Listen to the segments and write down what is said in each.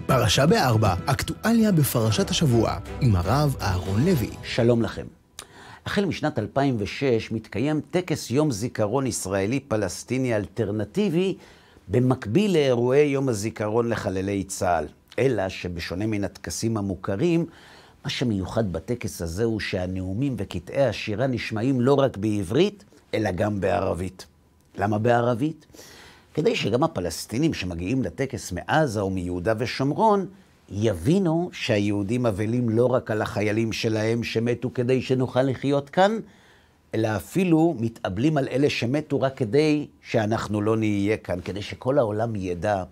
פרשה בארבע, אקטואליה בפרשת השבוע, עם הרב אהרון לוי. שלום לכם. החל משנת 2006 מתקיים טקס יום זיכרון ישראלי פלסטיני אלטרנטיבי, במקביל לאירועי יום הזיכרון לחללי צה"ל. אלא שבשונה מן הטקסים המוכרים, מה שמיוחד בטקס הזה הוא שהנאומים וקטעי השירה נשמעים לא רק בעברית, אלא גם בערבית. למה בערבית? כדי שגם הפלסטינים שמגיעים לטקס מעזה או מיהודה ושומרון, יבינו שהיהודים אבלים לא רק על החיילים שלהם שמתו כדי שנוכל לחיות כאן, אלא אפילו מתאבלים על אלה שמתו רק כדי שאנחנו לא נהיה כאן, כדי שכל העולם ידע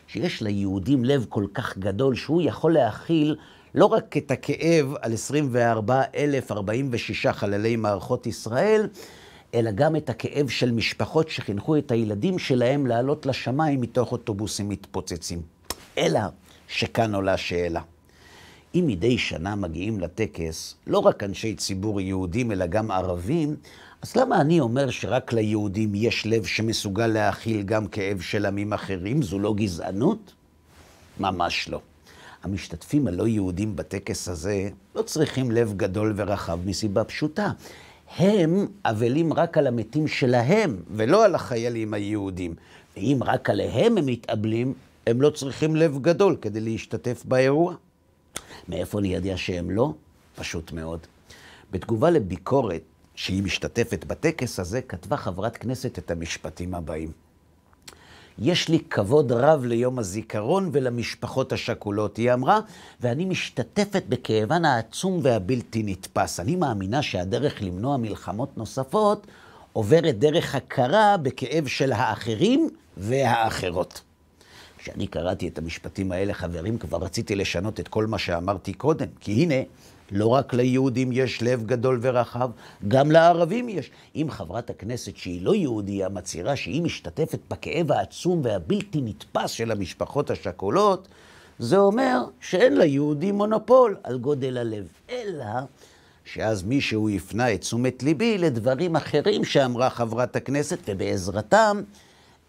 שיש ליהודים לב כל כך גדול שהוא יכול להכיל לא רק את הכאב על 24,046 חללי מערכות ישראל, אלא גם את הכאב של משפחות שחינכו את הילדים שלהם לעלות לשמיים מתוך אוטובוסים מתפוצצים. אלא שכאן עולה שאלה. אם מדי שנה מגיעים לטקס לא רק אנשי ציבור יהודים אלא גם ערבים, אז למה אני אומר שרק ליהודים יש לב שמסוגל להכיל גם כאב של עמים אחרים? זו לא גזענות? ממש לא. המשתתפים הלא יהודים בטקס הזה לא צריכים לב גדול ורחב מסיבה פשוטה. הם אבלים רק על המתים שלהם ולא על החיילים היהודים. ואם רק עליהם הם מתאבלים, הם לא צריכים לב גדול כדי להשתתף באירוע. מאיפה אני יודע שהם לא? פשוט מאוד. בתגובה לביקורת שהיא משתתפת בטקס הזה, כתבה חברת כנסת את המשפטים הבאים. יש לי כבוד רב ליום הזיכרון ולמשפחות השכולות, היא אמרה, ואני משתתפת בכאבן העצום והבלתי נתפס. אני מאמינה שהדרך למנוע מלחמות נוספות עוברת דרך הכרה בכאב של האחרים והאחרות. כשאני קראתי את המשפטים האלה, חברים, כבר רציתי לשנות את כל מה שאמרתי קודם, כי הנה, לא רק ליהודים יש לב גדול ורחב, גם לערבים יש. אם חברת הכנסת שהיא לא יהודייה מצהירה שהיא משתתפת בכאב העצום והבלתי נתפס של המשפחות השכולות, זה אומר שאין ליהודי מונופול על גודל הלב. אלא שאז מישהו יפנה את תשומת ליבי לדברים אחרים שאמרה חברת הכנסת, ובעזרתם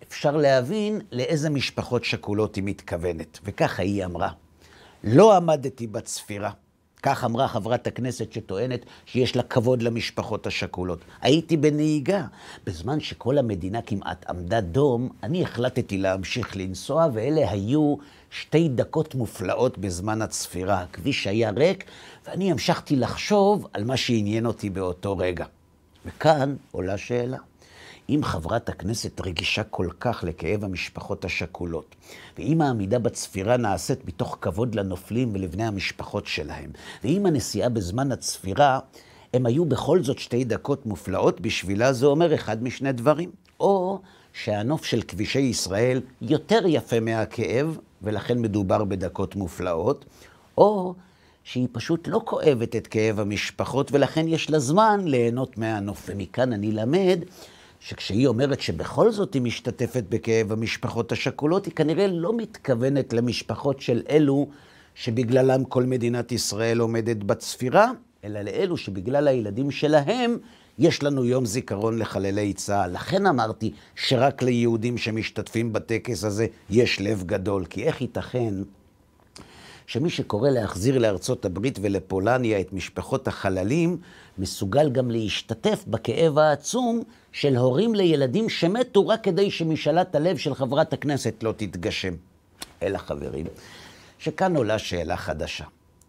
אפשר להבין לאיזה משפחות שכולות היא מתכוונת. וככה היא אמרה. לא עמדתי בצפירה. כך אמרה חברת הכנסת שטוענת שיש לה כבוד למשפחות השכולות. הייתי בנהיגה. בזמן שכל המדינה כמעט עמדה דום, אני החלטתי להמשיך לנסוע, ואלה היו 2 דקות מופלאות בזמן הצפירה. הכביש היה ריק, ואני המשכתי לחשוב על מה שעניין אותי באותו רגע. וכאן עולה שאלה. אם חברת הכנסת רגישה כל כך לכאב המשפחות השכולות, ואם העמידה בצפירה נעשית מתוך כבוד לנופלים ולבני המשפחות שלהם, ואם הנסיעה בזמן הצפירה, הם היו בכל זאת 2 דקות מופלאות בשבילה, זה אומר אחד משני דברים. או שהנוף של כבישי ישראל יותר יפה מהכאב, ולכן מדובר בדקות מופלאות, או שהיא פשוט לא כואבת את כאב המשפחות, ולכן יש לה זמן ליהנות מהנוף. ומכאן אני למד שכשהיא אומרת שבכל זאת היא משתתפת בכאב המשפחות השכולות, היא כנראה לא מתכוונת למשפחות של אלו שבגללם כל מדינת ישראל עומדת בצפירה, אלא לאלו שבגלל הילדים שלהם יש לנו יום זיכרון לחללי צה"ל. לכן אמרתי שרק ליהודים שמשתתפים בטקס הזה יש לב גדול, כי איך ייתכן שמי שקורא להחזיר לארצות הברית ולפולניה את משפחות החללים, מסוגל גם להשתתף בכאב העצום של הורים לילדים שמתו רק כדי שמשאלת הלב של חברת הכנסת לא תתגשם. אלא חברים, שכאן עולה שאלה חדשה.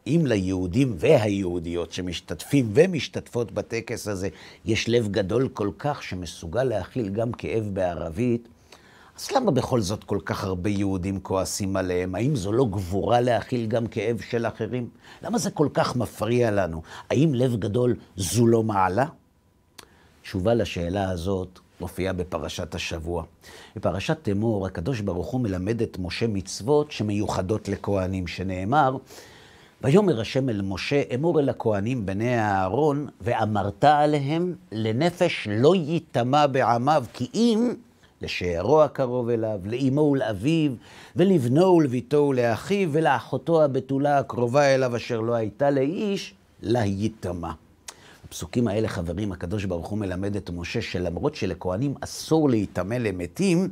אם ליהודים והיהודיות שמשתתפים ומשתתפות בטקס הזה יש לב גדול כל כך שמסוגל להכיל גם כאב בערבית, אז למה בכל זאת כל כך הרבה יהודים כועסים עליהם? האם זו לא גבורה להכיל גם כאב של אחרים? למה זה כל כך מפריע לנו? האם לב גדול זו לא מעלה? תשובה לשאלה הזאת מופיעה בפרשת השבוע. בפרשת אמור, הקדוש ברוך הוא מלמד את משה מצוות שמיוחדות לכהנים, שנאמר, ויאמר השם אל משה, אמור אל הכהנים בני אהרון, ואמרת עליהם, לנפש לא יטמע בעמיו, כי אם לשערו הקרוב אליו, לאמו ולאביו, ולבנו ולביתו ולאחיו, ולאחותו הבתולה הקרובה אליו, אשר לא הייתה לאיש, לה יטמע. הפסוקים האלה, חברים, הקדוש ברוך הוא מלמד את משה שלמרות שלכהנים אסור להיטמא למתים,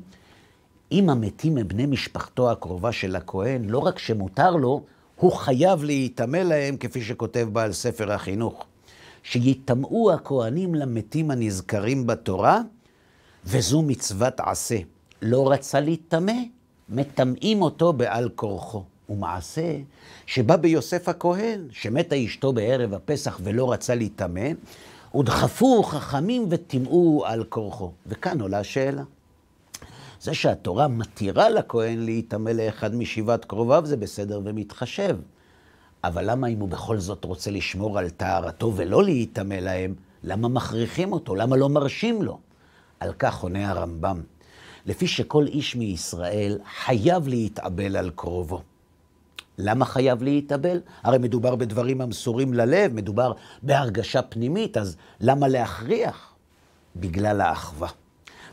אם המתים הם בני משפחתו הקרובה של הכהן, לא רק שמותר לו, הוא חייב להיטמא להם, כפי שכותב בעל ספר החינוך. שיטמאו הכהנים למתים הנזכרים בתורה, וזו מצוות עשה. לא רצה להיטמא, מטמאים אותו בעל כורחו. ומעשה שבא ביוסף הכהן, שמתה אשתו בערב הפסח ולא רצה להיטמא, ודחפו חכמים וטמאו על כורחו. וכאן עולה השאלה. זה שהתורה מתירה לכהן להיטמא לאחד משבעת קרוביו, זה בסדר ומתחשב. אבל למה אם הוא בכל זאת רוצה לשמור על טהרתו ולא להיטמא להם, למה מכריחים אותו? למה לא מרשים לו? על כך עונה הרמב"ם. לפי שכל איש מישראל חייב להתאבל על קרובו. למה חייב להתאבל? הרי מדובר בדברים המסורים ללב, מדובר בהרגשה פנימית, אז למה להכריח? בגלל האחווה.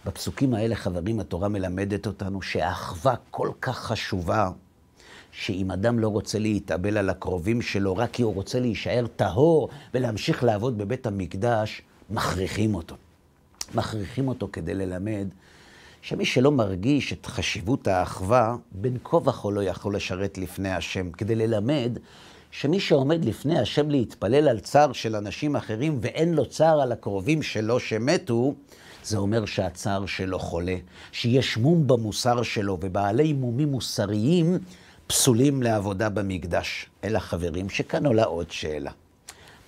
בפסוקים האלה, חברים, התורה מלמדת אותנו שהאחווה כל כך חשובה, שאם אדם לא רוצה להתאבל על הקרובים שלו, רק כי הוא רוצה להישאר טהור ולהמשיך לעבוד בבית המקדש, מכריחים אותו. מכריחים אותו כדי ללמד שמי שלא מרגיש את חשיבות האחווה, בין כה וכה לא יכול לשרת לפני השם, כדי ללמד שמי שעומד לפני השם להתפלל על צער של אנשים אחרים, ואין לו צער על הקרובים שלו שמתו, זה אומר שהצער שלו חולה, שיש מום במוסר שלו, ובעלי מומים מוסריים פסולים לעבודה במקדש. אלא חברים, שכאן עולה עוד שאלה.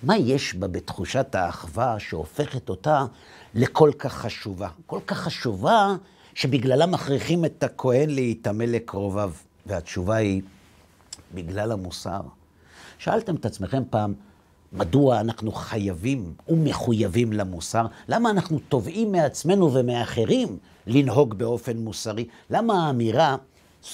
מה יש בה בתחושת האחווה שהופכת אותה לכל כך חשובה? כל כך חשובה שבגללה מכריחים את הכהן להיטמא לקרוביו. והתשובה היא, בגלל המוסר. שאלתם את עצמכם פעם, מדוע אנחנו חייבים ומחויבים למוסר? למה אנחנו תובעים מעצמנו ומאחרים לנהוג באופן מוסרי? למה האמירה,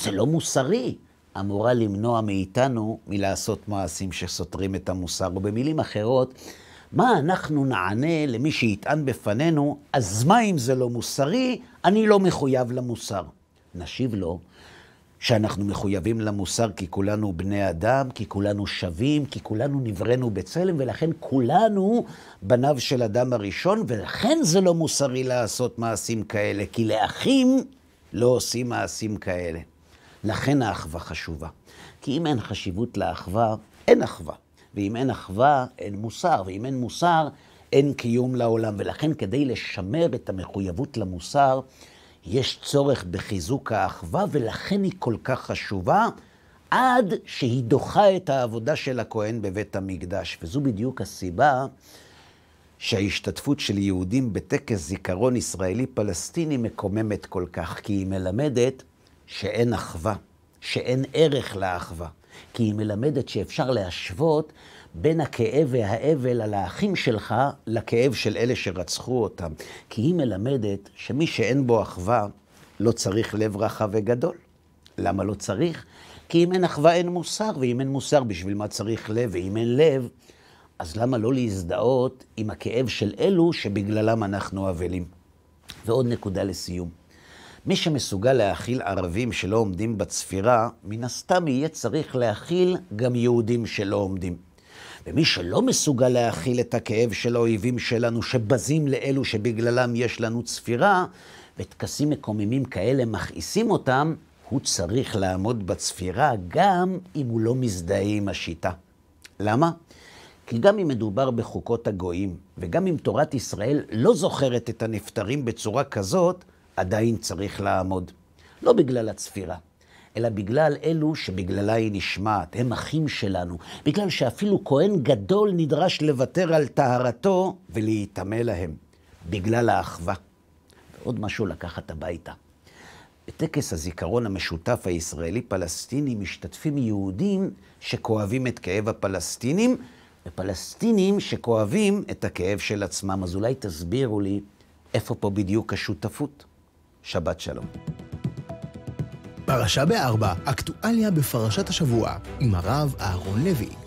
זה לא מוסרי, אמורה למנוע מאיתנו מלעשות מעשים שסותרים את המוסר? ובמילים אחרות, מה אנחנו נענה למי שיטען בפנינו, אז מה אם זה לא מוסרי, אני לא מחויב למוסר? נשיב לו שאנחנו מחויבים למוסר כי כולנו בני אדם, כי כולנו שווים, כי כולנו נבראנו בצלם, ולכן כולנו בניו של אדם הראשון, ולכן זה לא מוסרי לעשות מעשים כאלה, כי לאחים לא עושים מעשים כאלה. לכן האחווה חשובה. כי אם אין חשיבות לאחווה, אין אחווה. ואם אין אחווה, אין מוסר. ואם אין מוסר, אין קיום לעולם. ולכן כדי לשמר את המחויבות למוסר, יש צורך בחיזוק האחווה, ולכן היא כל כך חשובה, עד שהיא דוחה את העבודה של הכהן בבית המקדש. וזו בדיוק הסיבה שההשתתפות של יהודים בטקס זיכרון ישראלי-פלסטיני מקוממת כל כך, כי היא מלמדת שאין אחווה, שאין ערך לאחווה. כי היא מלמדת שאפשר להשוות בין הכאב והאבל על האחים שלך לכאב של אלה שרצחו אותם. כי היא מלמדת שמי שאין בו אחווה לא צריך לב רחב וגדול. למה לא צריך? כי אם אין אחווה אין מוסר, ואם אין מוסר בשביל מה צריך לב, ואם אין לב, אז למה לא להזדהות עם הכאב של אלו שבגללם אנחנו אבלים? ועוד נקודה לסיום. מי שמסוגל להכיל ערבים שלא עומדים בצפירה, מן הסתם יהיה צריך להכיל גם יהודים שלא עומדים. ומי שלא מסוגל להכיל את הכאב של האויבים שלנו, שבזים לאלו שבגללם יש לנו צפירה, וטקסים מקוממים כאלה מכעיסים אותם, הוא צריך לעמוד בצפירה גם אם הוא לא מזדהה עם השיטה. למה? כי גם אם מדובר בחוקות הגויים, וגם אם תורת ישראל לא זוכרת את הנפטרים בצורה כזאת, עדיין צריך לעמוד. לא בגלל הצפירה, אלא בגלל אלו שבגללה היא נשמעת, הם אחים שלנו, בגלל שאפילו כהן גדול נדרש לוותר על טהרתו ולהיטמא להם, בגלל האחווה. ועוד משהו לקחת הביתה. בטקס הזיכרון המשותף הישראלי-פלסטיני משתתפים יהודים שכואבים את כאב הפלסטינים, ופלסטינים שכואבים את הכאב של עצמם. אז אולי תסבירו לי איפה פה בדיוק השותפות. שבת שלום. פרשה ב4, אקטואליה בפרשת השבוע, עם הרב אהרון לוי.